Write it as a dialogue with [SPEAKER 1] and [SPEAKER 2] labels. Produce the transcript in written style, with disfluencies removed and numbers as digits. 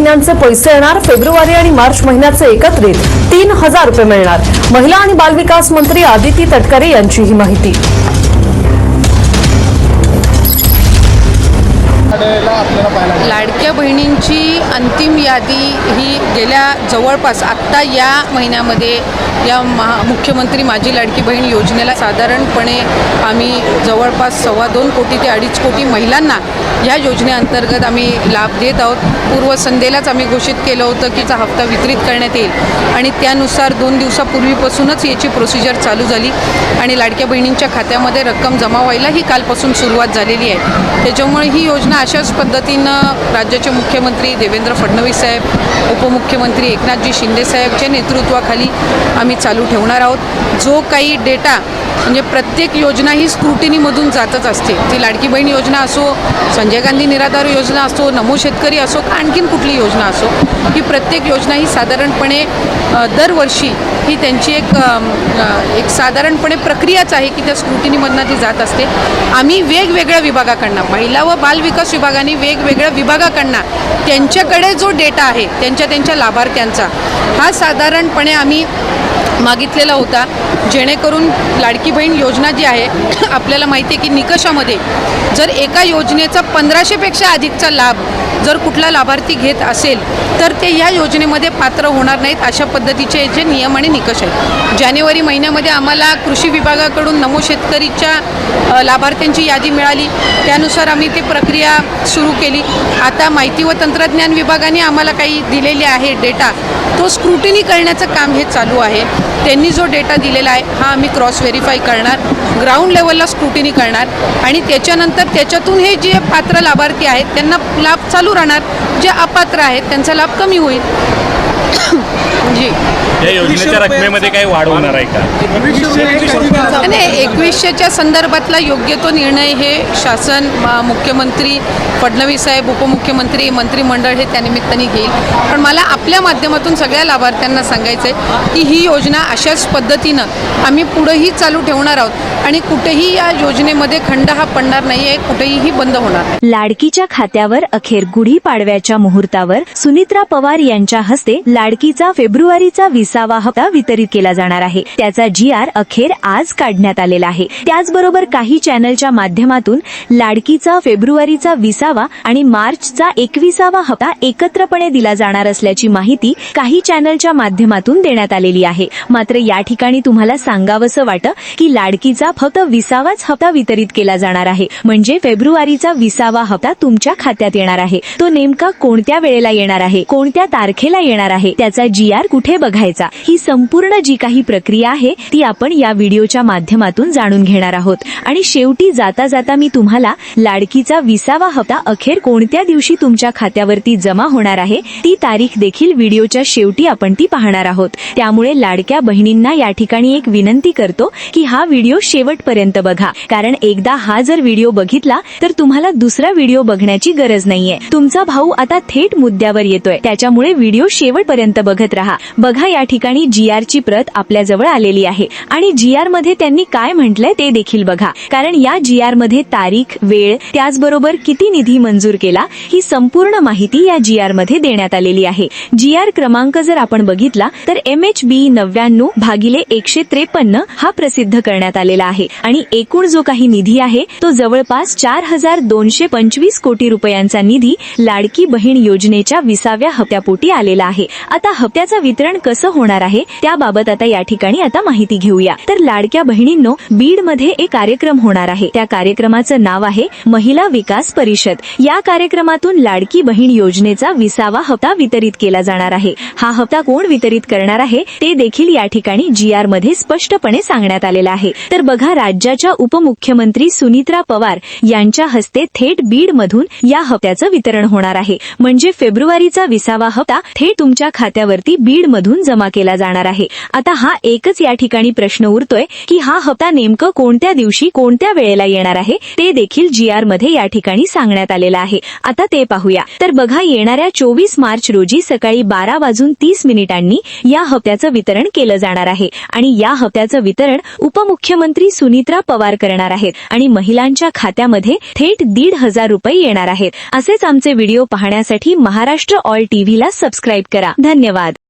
[SPEAKER 1] महिन्यांचे पैसे येणार। फेब्रुवारी आणि मार्च महिन्याचे एकत्रित 3000 रुपये मिळणार। महिला आणि बालविकास मंत्री आदिती तटकरे यांची ही माहिती।
[SPEAKER 2] लाडक्या बहिणींची अंतिम यादी ही गेल्या जवळपास आत्ता या महिन्यामध्ये या मुख्यमंत्री माझी लाडकी बहीण योजनेला साधारणपणे आम्ही जवळपास 2.25 कोटी ते 2.5 कोटी महिलांना या योजनेअंतर्गत आम्ही लाभ देत आहोत। पूर्वसंध्येलाच आम्ही घोषित केलं होतं की हा हप्ता वितरित करण्यात येईल आणि त्यानुसार 2 दिवसापूर्वीपासूनच याची प्रोसिजर चालू झाली आणि लाडक्या बहिणींच्या खात्यामध्ये रक्कम जमा व्हायला ही कालपासून सुरुवात झालेली आहे। त्याच्यामुळे ही योजना अशाच पद्धतीनं राज्याचे मुख्यमंत्री देवेंद्र फडणवीस साहेब, उपमुख्यमंत्री एकनाथजी शिंदे साहेबच्या नेतृत्वाखाली आम्ही चालू ठेवणार आहोत। जो काही डेटा म्हणजे प्रत्येक योजना ही स्क्रुटिनीमधून जातच असते। ती लाडकी बहीण योजना असो, संजय गांधी निराधार योजना असो, नमो शेतकरी असो, आणखीन कुठली योजना असो, ही प्रत्येक योजना ही साधारणपणे दरवर्षी ही त्यांची एक साधारणपणे प्रक्रियाच आहे की त्या स्क्रुटिनीमधनं ती जात असते। आम्ही वेगवेगळ्या विभागाकडनं, महिला व बालविकास विभागाने वेगवेगळ्या विभागाकडनं त्यांच्याकडे जो डेटा आहे त्यांच्या लाभार्थ्यांचा हा साधारणपणे आम्ही मागितलेला होता, जेणेकरून लाडकी बहीण योजना जी आहे आपल्याला माहिती आहे की निकषामध्ये जर एका योजनेचा 1500पेक्षा अधिकचा लाभ जर कुठला लाभार्थी घेत असेल तर ते या योजनेमध्ये पात्र होणार नाहीत। अशा पद्धतीचे जे नियम आणि निकष आहेत। जानेवारी महिन्यामध्ये आम्हाला कृषी विभागाकडून नमो शेतकरीच्या लाभार्थ्यांची यादी मिळाली, त्यानुसार आम्ही ती प्रक्रिया सुरू केली। आता माहिती व तंत्रज्ञान विभागाने आम्हाला काही दिलेले आहे डेटा, तो स्क्रुटिनी करण्याचं काम हे चालू आहे। त्यांनी जो डेटा दिलेला आहे हा आम्ही क्रॉस व्हेरीफाय करणार, ग्राउंड लेवलला स्क्रुटिनी करणार आणि त्याच्यानंतर त्याच्यातून हे जे पात्र लाभार्थी आहेत त्यांना लाभ चालू राहणार, जे अपात्र आहेत त्यांचा लाभ कमी होईल। जी,
[SPEAKER 3] या योजनेच्या रकमेमध्ये काही वाढ होणार आहे का?
[SPEAKER 2] नाही, 2100च्या संदर्भातला योग्य तो निर्णय हे शासन, मुख्यमंत्री फडणवीस साहेब, उपमुख्यमंत्री, मंत्रिमंडळ हे त्यानिमित्ताने घेईल। पण मला आपल्या माध्यमातून सगळ्या लाभार्थ्यांना सांगायचं आहे की ही योजना अशाच पद्धतीनं आम्ही पुढेही चालू ठेवणार आहोत आणि कुठेही या योजनेमध्ये खंड हा पडणार नाही आहे, कुठेही बंद होणार।
[SPEAKER 4] लाडकीच्या खात्यावर अखेर गुढीपाडव्याच्या मुहूर्तावर सुनित्रा पवार यांच्या हस्ते लाडकीचा फेब्रुवारीचा 20वा हप्ता वितरित केला जाणार आहे। त्याचा GR अखेर आज काढण्यात आलेला आहे। त्याचबरोबर काही चॅनलच्या माध्यमातून लाडकीचा फेब्रुवारीचा 20वा आणि मार्चचा 21वा हप्ता एकत्रपणे दिला जाणार असल्याची माहिती काही चॅनलच्या माध्यमातून देण्यात आलेली आहे। मात्र या ठिकाणी तुम्हाला सांगावंसं वाटतं की लाडकीचा फक्त 20वाच हप्ता वितरित केला जाणार आहे, म्हणजे फेब्रुवारीचा 20वा हप्ता तुमच्या खात्यात येणार आहे। तो नेमका कोणत्या वेळेला येणार आहे, कोणत्या तारखेला येणार आहे, त्याचा GR कुठे बघायचा, ही संपूर्ण जी काही प्रक्रिया आहे ती आपण या व्हिडिओच्या माध्यमातून जाणून घेणार आहोत। आणि शेवटी जाता जाता मी तुम्हाला लाडकीचा 20वा हप्ता अखेर कोणत्या दिवशी तुमच्या खात्यावरती जमा होणार आहे ती तारीख देखील व्हिडिओच्या शेवटी आपण ती पाहणार आहोत। त्यामुळे लाडक्या बहिणींना या ठिकाणी एक विनंती करतो की हा व्हिडिओ शेवटपर्यंत बघा, कारण एकदा हा जर व्हिडिओ बघितला तर तुम्हाला दुसरा व्हिडिओ बघण्याची गरज नाहीये। तुमचा भाऊ आता थेट मुद्द्यावर येतोय, त्याच्यामुळे व्हिडिओ शेवटपर्यंत बघत राहा। बघा, या ठिकाणी GR ची प्रत आपल्याजवळ आलेली आहे आणि GR मध्ये त्यांनी काय म्हटलंय ते देखील बघा, कारण या GR मध्ये तारीख, वेळ, त्याचबरोबर किती निधी मंजूर केला ही संपूर्ण माहिती या GR मध्ये देण्यात आलेली आहे। GR क्रमांक जर आपण बघितला तर MHB 99/153 हा प्रसिद्ध करण्यात आलेला आहे आणि एकूण जो काही निधी आहे तो जवळपास 4225 कोटी रुपयांचा निधी लाडकी बहीण योजनेच्या 20व्या हप्त्यापोटी आलेला आहे। आता हप्त्याचं वितरण कसं होणार आहे त्याबाबत आता या ठिकाणी आता माहिती घेऊया। तर लाडक्या बहिणींनो, बीड मध्ये एक कार्यक्रम होणार आहे। त्या कार्यक्रमाचं नाव आहे महिला विकास परिषद। या कार्यक्रमातून लाडकी बहीण योजनेचा 20वा हप्ता वितरित केला जाणार आहे। हा हप्ता कोण वितरित करणार आहे ते देखील या ठिकाणी GR मध्ये स्पष्टपणे सांगण्यात आलेलं आहे। तर बघा, राज्याच्या उपमुख्यमंत्री सुनित्रा पवार यांच्या हस्ते थेट बीड मधून या हप्त्याचं वितरण होणार आहे, म्हणजे फेब्रुवारीचा 20वा हप्ता थेट तुमच्या महिलांच्या खात्यावरती बीडमधून जमा केला जाणार आहे. आता हा एकच या ठिकाणी प्रश्न उरतोय की हा हप्ता नेमकं कोणत्या दिवशी कोणत्या वेळेला येणार आहे ते देखील GR मध्ये या ठिकाणी सांगण्यात आलेलं आहे. आता ते पाहूया. तर बघा, येणाऱ्या 24 मार्च रोजी सकाळी 12:30 या हप्त्याचं वितरण केलं जाणार आहे आणि या हप्त्याचं वितरण उपमुख्यमंत्री सुनित्रा पवार करणार आहेत आणि महिलांच्या खात्यामध्ये थेट 1,500 रुपये येणार आहेत. असेच आमचे व्हिडिओ पाहण्यासाठी महाराष्ट्र ऑल टीव्हीला सबस्क्राईब करा. धन्यवाद.